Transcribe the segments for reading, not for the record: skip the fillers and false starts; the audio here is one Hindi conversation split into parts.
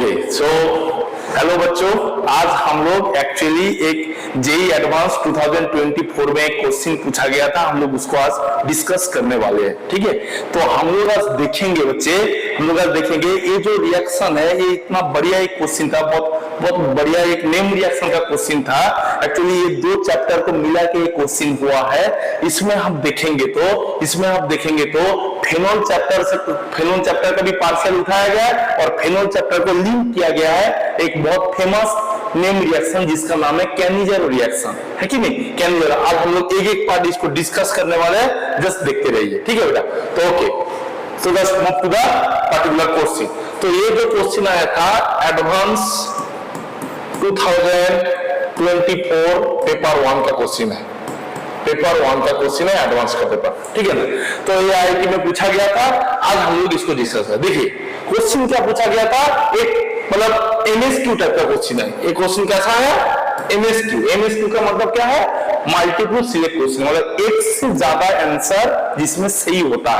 ओके सो हेलो बच्चों, आज हम लोग एक्चुअली एक जेई एडवांस 2024 में एक क्वेश्चन पूछा गया था, हम लोग उसको आज डिस्कस करने वाले हैं। ठीक है, तो हम लोग आज देखेंगे बच्चे, हम लोग आज देखेंगे ये जो रिएक्शन है, ये इतना बढ़िया एक क्वेश्चन था, बहुत बढ़िया एक नेम रिएक्शन का क्वेश्चन था। एक्चुअली ये दो चैप्टर को मिला के क्वेश्चन हुआ है। इसमें हम देखेंगे तो फेनोल चैप्टर का भी पार्शियल उठाया गया है और फेनोल चैप्टर को लिंक किया गया है एक बहुत फेमस नेम रिएक्शन जिसका नाम है कैनिज़ेरो रिएक्शन, है कि नहीं? कैनिज़ेरो। आज हम लोग एक एक पार्ट इसको डिस्कस करने वाले हैं, जस्ट देखते रहिए। ठीक है बेटा, तो okay, so just move to the particular question. तो ये जो क्वेश्चन आया था एडवांस 2024 पेपर 1 का क्वेश्चन है, पेपर 1 का क्वेश्चन है, एडवांस का पेपर। ठीक है ना? तो ये आईआईटी में पूछा गया था, आज हम लोग इसको डिस्कस करें। देखिए क्वेश्चन क्या पूछा गया था, एक मतलब एमएसक्यू टाइप का क्वेश्चन है। एक क्वेश्चन कैसा है? एमएसक्यू का मतलब क्या है? मल्टीपल सिलेक्ट क्वेश्चन, मतलब एक से ज्यादा आंसर जिसमें सही होता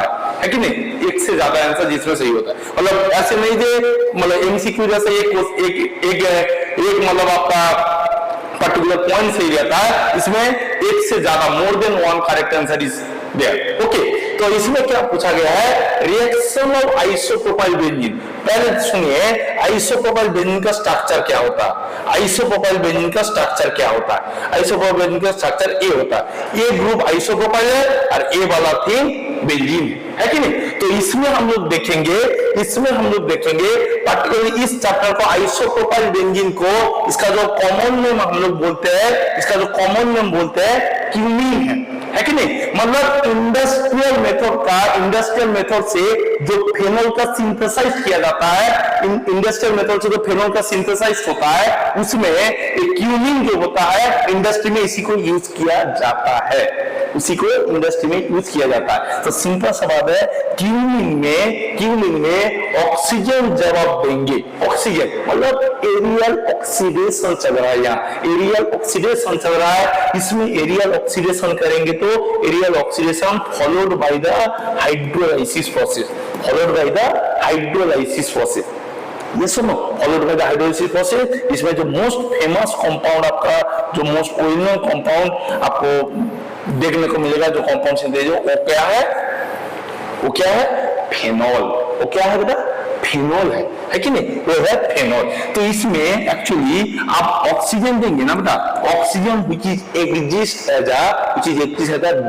है कि नहीं? एक से ज्यादा आंसर जिसमें सही होता है, मतलब ऐसे नहीं जे मतलब एमसीक्यू जैसे एक मतलब आपका पर्टिकुलर पॉइंट सही रहता है, इसमें एक से ज्यादा more than one correct answer is there. Okay, तो इसमें क्या पूछा गया है? Reaction of isopropyl benzene. पहले सुनिए, आइसोप्रोपाइल बेंजीन का स्ट्रक्चर क्या होता है? आइसोप्रोपाइल बेंजीन का स्ट्रक्चर क्या होता है? आइसोप्रोपाइल बेंजीन का स्ट्रक्चर ए होता है। ए ग्रुप आइसोप्रोपाइल है और ए वाला थीम बेंजीन है कि नहीं? तो इसमें हम लोग देखेंगे पर्टिकुलरली इस चैप्टर को आइसोप्रोपाइल बेंजीन को, इसका जो कॉमन नेम हम लोग बोलते हैं क्यूमीन है कि नहीं? मतलब इंडस्ट्रियल मेथड से जो फेनोल का सिंथेसाइज किया जाता है, इंडस्ट्रियल मेथड से जो फेनोल का सिंथेसाइज होता है, उसमें एक क्यूमीन जो होता है इंडस्ट्री में इसी को यूज किया जाता है, तो सिंपल सा बात है, क्यूमीन में ऑक्सीजन जब आप देंगे, ऑक्सीजन मतलब एरियल ऑक्सीडेशन चल रहा है, यहाँ एरियल ऑक्सीडेशन चल रहा है, इसमें एरियल ऑक्सीडेशन करेंगे तो aerial oxidation followed by the hydrolysis process, ये सुनो, followed by the hydrolysis process. इसमें जो मोस्ट फेमस कंपाउंड आपका, जो मोस्ट ओरिजिनल कंपाउंड आपको देखने को मिलेगा, जो कंपाउंड सिंथेसिस, वो क्या है? फेनॉल। वो क्या है बेटा? फेनॉल है कि नहीं? वो है फेनॉल। तो इसमें एक्चुअली आप ऑक्सीजन देंगे ना बेटा, ऑक्सीजन which is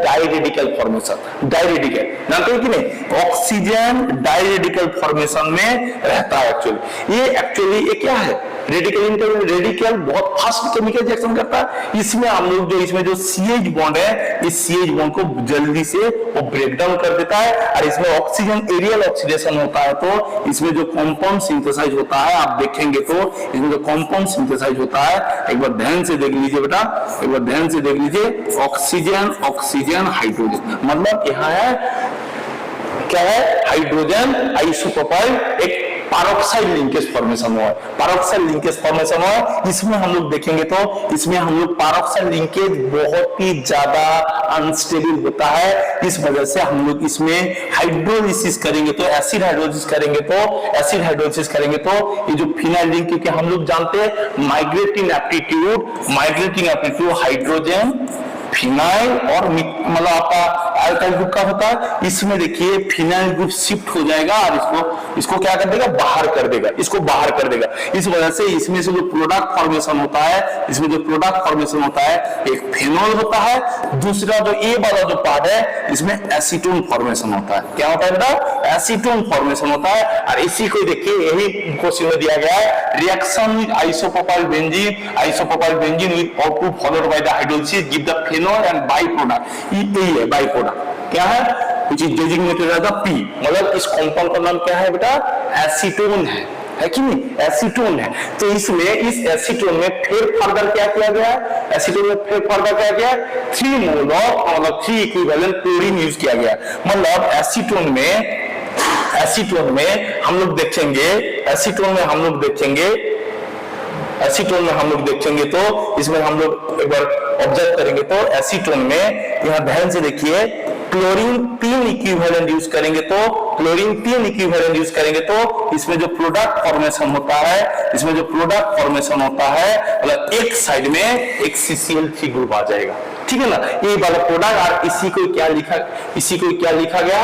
डाइरेडिकल फॉर्मेशन, डाइरेडिकल जानते हो कि नहीं? ऑक्सीजन डाइरेडिकल फॉर्मेशन में रहता है। एक्चुअली ये क्या है? रेडिकल बहुत फास्ट केमिकल रिएक्शन करता है। इसमें हम लोग इसमें जो CH बॉन्ड है, इस CH बॉन्ड को जल्दी से वो ब्रेक डाउन कर देता है और इसमें ऑक्सीजन एरियल ऑक्सीडेशन होता है, तो इसमें जो कंपाउंड सिंथेसाइज होता है, आप देखेंगे तो इसमें जो कंपाउंड सिंथेसाइज होता है, एक बार ध्यान से देख लीजिए बेटा, एक बार ध्यान से देख लीजिए, ऑक्सीजन हाइड्रोजन, मतलब यहाँ है क्या है? हाइड्रोजन आइसोप्रोपाइल एक पैरोक्साइड लिंकेज फॉर्मेशन हुआ है। इसमें हम लोग देखेंगे तो इसमें हम लोग पैरोक्साइड लिंकेज बहुत ही ज्यादा अनस्टेबल होता है, इस वजह से हम लोग इसमें हाइड्रोलिसिस करेंगे तो एसिड हाइड्रोलिसिस करेंगे तो ये जो फिनाइल लिंक, क्योंकि हम लोग जानते हैं माइग्रेटिंग एप्टीट्यूड हाइड्रोजन फिनाइल और मतलब आपका अल्काइल ग्रुप का होता है। इसमें देखिए फिनाइल ग्रुप शिफ्ट हो जाएगा और इसको क्या कर देगा? बाहर कर देगा। इस वजह से इसमें से जो प्रोडक्ट फॉर्मेशन होता है, एक फेनॉल होता है, दूसरा जो ए वाला जो पार्ट है, इसमें एसीटोन फॉर्मेशन होता है। क्या होता है बेटा? एसीटोन फॉर्मेशन होता है। और इसी को देखिए, यही क्वेश्चन में दिया गया है, reaction with isopropyl benzene with O2 followed by the hydrolysis give the phenol and by product. यही है बाई प्रोडक्ट, क्या है? which is designated as the P, मतलब इस कंपाउंड का नाम क्या है बेटा? एसीटोन है कि नहीं? एसीटोन है। तो इसमें इस एसीटोन में फिर फर्दर क्या किया गया है? 3 मोल ऑफ मतलब 3 इक्विवेलेंट क्लोरीन यूज किया गया, मतलब एसीटोन में हम लोग देखेंगे तो इसमें हम लोग एक बार ऑब्जर्व करेंगे तो एसीटोन में यहाँ ध्यान से देखिए, क्लोरीन 3 इक्विवेलेंट यूज करेंगे तो क्लोरीन 3 इक्विवेलेंट यूज करेंगे तो इसमें जो प्रोडक्ट फॉर्मेशन होता है, इसमें जो प्रोडक्ट फॉर्मेशन होता है मतलब एक साइड में एक CCl3 ग्रुप आ जाएगा, ठीक है ना, ये वाला प्रोडक्ट। और इसी को क्या लिखा गया है, इसी को क्या लिखा गया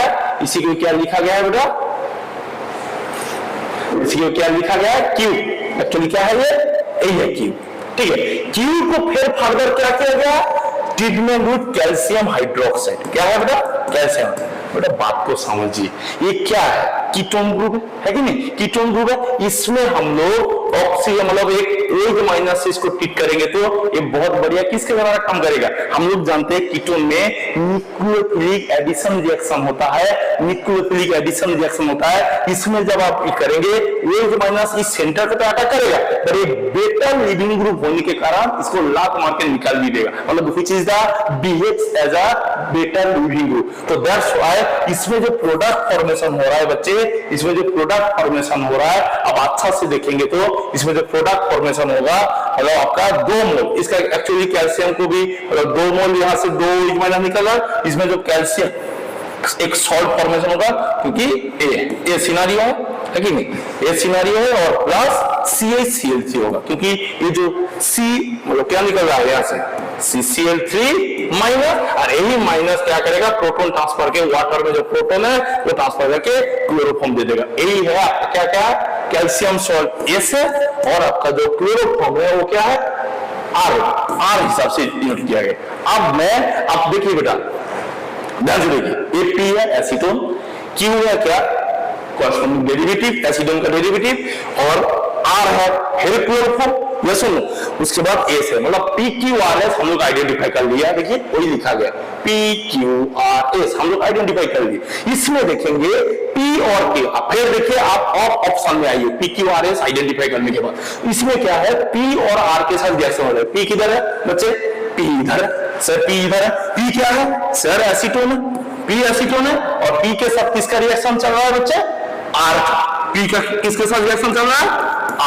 है बेटा, इसी को क्या लिखा गया है, क्यू। एक्चुअली क्या है ये, यही है क्यू, ठीक है। क्यू को फिर फर्दर क्या किया गया, ट्रीटमेंट विद कैल्शियम हाइड्रोक्साइड। क्या है बेटा, कैल्शियम। बेटा बात को समझिए, ये क्या है, कीटोन ग्रुप है कि नहीं, कीटोन ग्रुप है। इसमें हम लोग ऑक्सीजन मतलब एक OH- से इसको ट्रीट करेंगे तो ये बहुत बढ़िया किसके द्वारा काम करेगा। हम लोग जानते हैं कीटोन में न्यूक्लियोफिलिक एडिशन रिएक्शन होता है, न्यूक्लियोफिलिक एडिशन रिएक्शन होता है। इसमें जब आप ये करेंगे OH- इस सेंटर पे तो अटैक करेगा, पर ये बेटा लिविंग ग्रुप होने के कारण इसको लात मार के निकाल भी देगा, मतलब which is the behaves as a beta leaving group. तो दैट्स व्हाई इसमें जो प्रोडक्ट फॉर्मेशन हो रहा है बच्चे, इसमें जो प्रोडक्ट फॉर्मेशन हो रहा है, अब अच्छा से देखेंगे तो इसमें जो प्रोडक्ट फॉर्मेशन होगा मतलब आपका 2 मोल, इसका एक्चुअली कैल्शियम को भी 2 मोल यहाँ से 2 OH- निकला, इसमें जो कैल्शियम एक सॉल्ट फॉर्मेशन होगा, क्योंकि ए सिनारियो है कि नहीं, ये सिनारियो है, और प्लस CH-Cl3 होगा, क्योंकि ये जो C मतलब क्या निकल रहा है यहाँ से CCl3 माइनस, और यही माइनस क्या करेगा, प्रोटॉन ट्रांसफर के वाटर में जो प्रोटॉन है वो ट्रांसफर करके क्लोरोफॉर्म दे देगा। यही है आपका क्या क्या कैल्शियम सॉल्ट एस है, और आपका जो क्लोरोफॉर्म है वो क्या है आर हिसाब से यूज किया गया। अब आप देखिए बेटा ध्यान से देखिए, ये P है एसीटोन, Q है क्या कॉरेस्पॉन्डिंग डेरिवेटिव एसीटोन का डेरिवेटिव, और R है फिर क्लोरोफॉर्म, ये सुनो। उसके बाद S है, मतलब PQRS हम लोग आइडेंटिफाई कर लिया, देखिए वही लिखा गया PQRS हम लोग आइडेंटिफाई कर लिए। इसमें देखेंगे P और K, फिर देखिए आप ऑप्शन में आइए PQRS आइडेंटिफाई करने के बाद इसमें क्या है, P और R के साथ रिएक्शन हो रहा है। P किधर है बच्चे, P इधर है सर, P इधर है, P क्या है सर एसीटोन है, P एसीटोन है, और P के साथ किसका रिएक्शन चल रहा है बच्चे, R का। P का किसके साथ रिएक्शन चल रहा है,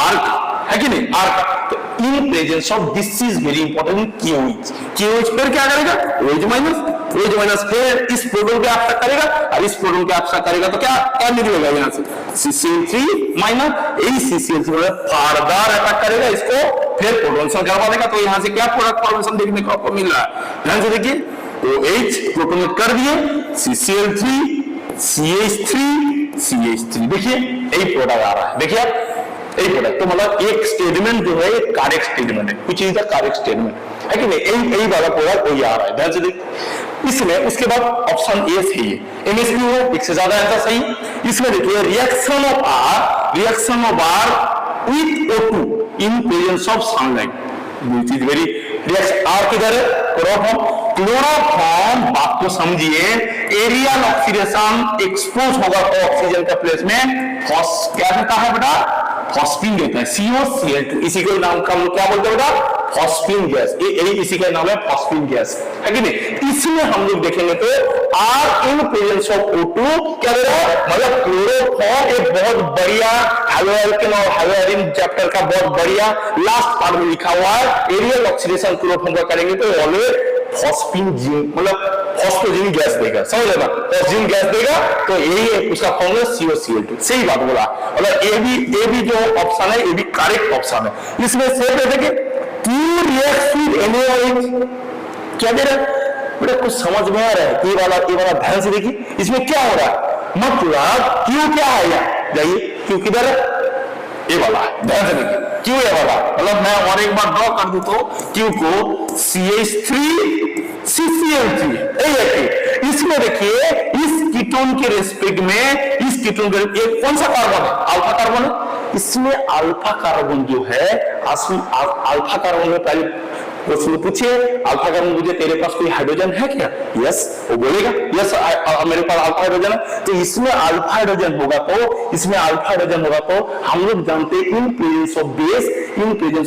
R का, है कि नहीं, R का। तो in presence of this is very important QH फिर क्या करेगा OH- फिर इस प्रोटॉन पे अटैक करेगा, और इस प्रोटॉन पे अटैक करेगा तो क्या निकलेगा यहाँ से CCl3 माइनस, यही CCl3 फर्दर अटैक करेगा इसको, फिर प्रोटॉन से करवा देगा। तो यहाँ से क्या प्रोडक्ट फॉर्मेशन देखने को आपको मिल रहा है, ध्यान से देखिए, OH प्रोटॉन कर दिए, CCl3 CH3 देखिए यही प्रोडक्ट आ रहा है, देखिए यही प्रोडक्ट। तो मतलब एक स्टेटमेंट जो है करेक्ट स्टेटमेंट है, कुछ चीज का करेक्ट स्टेटमेंट है कि नहीं, यही वाला प्रोडक्ट वही आ रहा है, ध्यान से देखिए। इसमें उसके बाद ऑप्शन ए सही है, MSQ है, एक से ज्यादा आंसर सही। इसमें देखिए reaction of R with O2 in presence of sunlight, which is very reaction. R किधर है, क्लोरोफॉर्म बात को समझिए, एरियल ऑक्सीडेशन एक्सपोज होगा तो ऑक्सीजन का प्लेस में क्या देता है बेटा, फॉस्फीन देता है, COCl2, इसी के नाम का हम क्या बोलते हैं बेटा, फॉस्फीन गैस, इसी का नाम है फॉस्फीन गैस, है कि नहीं। इसमें हम लोग देखेंगे तो R in presence of O2 क्या दे रहा है, मतलब क्लोरोफॉर्म एक बहुत बढ़िया हैलोएल्केन और हैलोएरिन चैप्टर का बहुत बढ़िया लास्ट पार्ट में लिखा हुआ है, एरियल ऑक्सीडेशन क्लोरोफॉर्म का करेंगे तो ऑलवेज फॉस्फीन मतलब फॉस्फोजिन गैस देगा, समझ लेना, फॉस्फोजिन गैस देगा, तो यही है उसका फॉर्मूला COCl2, सही बात बोला। मतलब ये भी जो ऑप्शन है ये भी करेक्ट ऑप्शन है। इसमें से देखिए Q रिएक्ट्स विद NaOH, क्या दे रहा है बेटा, कुछ समझ में आ रहा है, ये वाला ध्यान से देखिए, इसमें क्या हो रहा है, मतलब Q क्या है, जाइए Q किधर है, ये वाला है, ध्यान से देखिए Q ये वाला, मतलब मैं और एक बार ड्रॉ कर दूं तो Q को CH3 CCl3 इसमें देखिए इस कीटोन के रेस्पेक्ट में, इस कीटोन के एक कौन सा कार्बन है, अल्फा कार्बन है। इसमें अल्फा कार्बन जो है, अल्फा कार्बन में पहले क्वेश्चन पूछिए, अल्फा कार्बन मुझे तेरे पास कोई हाइड्रोजन है क्या, यस वो बोलेगा यस मेरे पास अल्फा हाइड्रोजन है। तो इसमें अल्फा हाइड्रोजन होगा तो हम लोग जानते हैं इन प्रेजेंस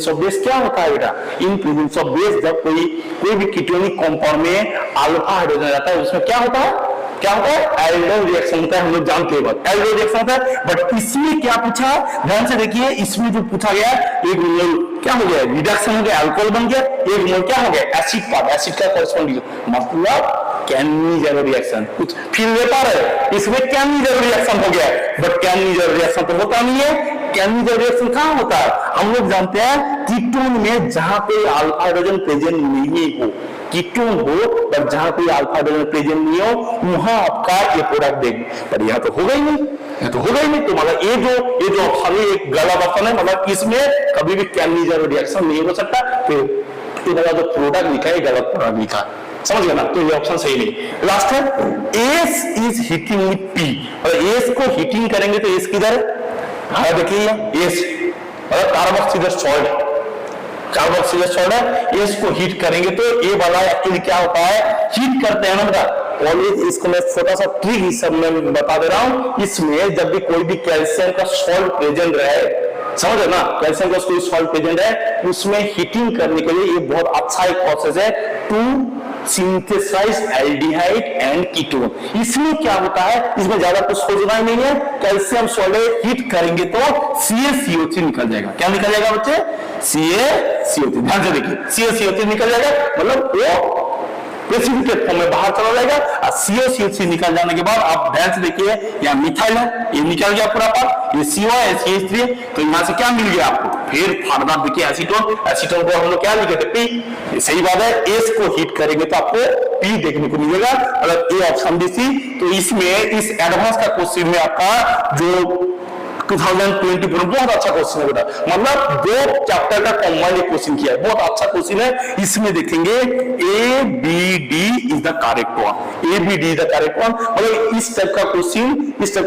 ऑफ बेस क्या होता है बेटा, इन प्रेजेंस ऑफ बेस जब कोई भी कीटोनिक कंपाउंड में अल्फा हाइड्रोजन रहता है उसमें क्या होता है एल्डोन रिएक्शन होता है, हम लोग जानते हैं एल्डोन रिएक्शन होता है। बट इसमें क्या पूछा, ध्यान से देखिए, इसमें जो पूछा गया एक मोल क्या हो गया, रिडक्शन हो गया, अल्कोहल बन गया, एक मोल क्या हो गया एसिड का कॉरेस्पॉन्डिंग, मतलब कैन नी जेरो रिएक्शन, कुछ फील ले पा रहे, इसमें कैन नी जेरो रिएक्शन हो गया, but can knee zero reaction तो होता नहीं है। कैन नी जेरो रिएक्शन कहां होता है? हम लोग जानते हैं कीटोन में जहां पे अल्फा हाइड्रोजन प्रेजेंट नहीं हो, कीटोन हो पर जहां कोई अल्फा हाइड्रोजन प्रेजेंट नहीं हो, वहां आपका ये प्रोडक्ट देंगे, पर यहां तो होगा ही नहीं, ये तो होगा ही नहीं। तो मतलब ये जो ऑप्शन है एक गलत ऑप्शन है, मतलब इसमें कभी भी कैन नी जेरो रिएक्शन नहीं हो सकता। तो जो प्रोडक्ट लिखा है गलत प्रोडक्ट लिखा है, समझ गए ना? तो ये ऑप्शन सही नहीं। लास्ट है S is heating with P, और एस को हीटिंग करेंगे तो एस किधर है? हाँ देखिए एस मतलब कार्बोक्सिलेज सॉल्ट, कार्बोक्सिलेज सॉल्ट है, एस को हीट करेंगे तो ये वाला एक्चुअली क्या होता है, हीट करते हैं ना बेटा। ऑलवेज इसको मैं छोटा सा ट्रिक इस सब में बता दे रहा हूं, इसमें जब भी कोई भी कैल्शियम का सॉल्ट प्रेजेंट रहे, समझ ना, कैल्शियम का कोई सॉल्ट प्रेजेंट है, उसमें हीटिंग करने के लिए ये बहुत अच्छा एक प्रोसेस है to synthesise aldehyde and ketone. इसमें क्या होता है, इसमें ज्यादा कुछ सोचना ही नहीं है, कैल्शियम सॉल्ट हीट करेंगे तो CaCO3 निकल जाएगा। क्या निकल जाएगा बच्चे? CaCO3, ध्यान से देखिए, CaCO3 निकल जाएगा, मतलब वो प्रेसिपिटेट फॉर्म में बाहर चला जाएगा। और CaCO3 निकल जाने के बाद आप ध्यान से देखिए, यहाँ मिथाइल है, ये निकल गया पूरा पार्ट, ये CO है, CH3 है, तो यहाँ से क्या मिल गया आपको? फिर फार्मर देखिए एसीटोन, एसीटोन को हम लोग क्या लिखे थे? P। सही बात है, एस को हीट करेंगे तो आपको P देखने को मिलेगा। अगर ए ऑप्शन भी सी, तो इसमें इस एडवांस का क्वेश्चन में आपका जो 2024 बहुत अच्छा क्वेश्चन है बेटा, मतलब दो चैप्टर का कॉम्बाइंड क्वेश्चन किया है, बहुत अच्छा क्वेश्चन है। इसमें देखेंगे A B D is the correct one, A B D is the correct one, मतलब इस टाइप का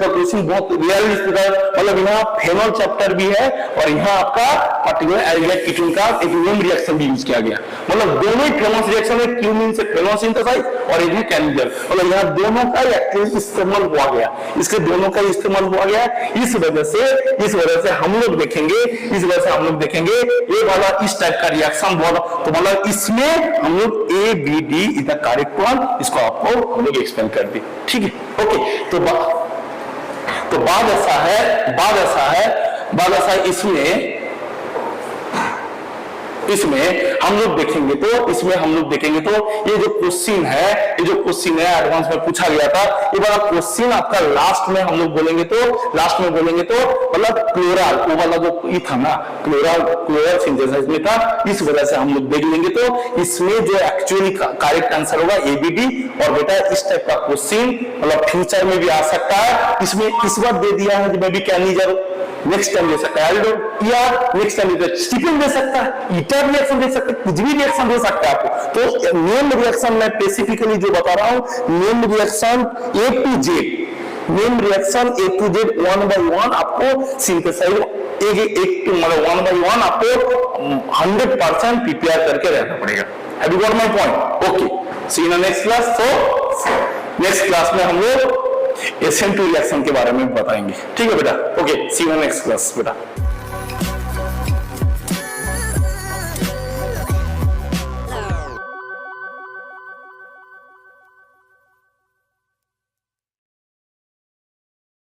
क्वेश्चन बहुत रियलिस्टिक है। मतलब यहाँ फेनॉल चैप्टर भी है और यहाँ आपका पर्टिकुलर एल्डिहाइड कीटोन का एक नेम रिएक्शन भी यूज किया गया, मतलब दोनों ही फेमस रिएक्शन है, क्यूमीन से फेनॉल सिंथेसाइज और एक कैनिजल, मतलब यहाँ दोनों का एक्चुअली इस्तेमाल हुआ गया, इसके दोनों का इस्तेमाल हुआ गया। इस वजह से हम लोग देखेंगे ये वाला इस टाइप का रिएक्शन बहुत, तो मतलब इसमें हम लोग A B D is the correct one, इसको आपको हम लोग एक्सप्लेन कर दी, ठीक है? ओके, तो बात ऐसा है इसमें हम लोग देखेंगे तो ये जो क्वेश्चन है एडवांस में पूछा गया था, ये वाला क्वेश्चन आपका लास्ट में हम लोग बोलेंगे तो मतलब क्लोरल, वो वाला जो ये था ना, क्लोरल सिंथेसाइज में था, इस वजह से हम लोग देख लेंगे। तो इसमें जो एक्चुअली करेक्ट आंसर होगा एबीडी। और बेटा इस टाइप का क्वेश्चन मतलब फ्यूचर में भी आ सकता है, इसमें इस बार दे दिया है कि बेबी कैन नेक्स्ट टाइम दे सकता है, या नेक्स्ट टाइम स्टीफन दे सकता है, ईटर रिएक्शन दे सकता है, कुछ भी रिएक्शन दे सकता है आपको। तो नेम रिएक्शन मैं स्पेसिफिकली जो बता रहा हूं, name reaction A to Z, one by one आपको सिंथेसाइज मतलब वन बाय वन आपको 100% प्रिपेयर करके रहना पड़ेगा। Have you got my point? Okay, see in the next class. तो नेक्स्ट क्लास में हम लोग SN2 रिएक्शन के बारे में बताएंगे, ठीक है बेटा? Okay, see you in next class बेटा।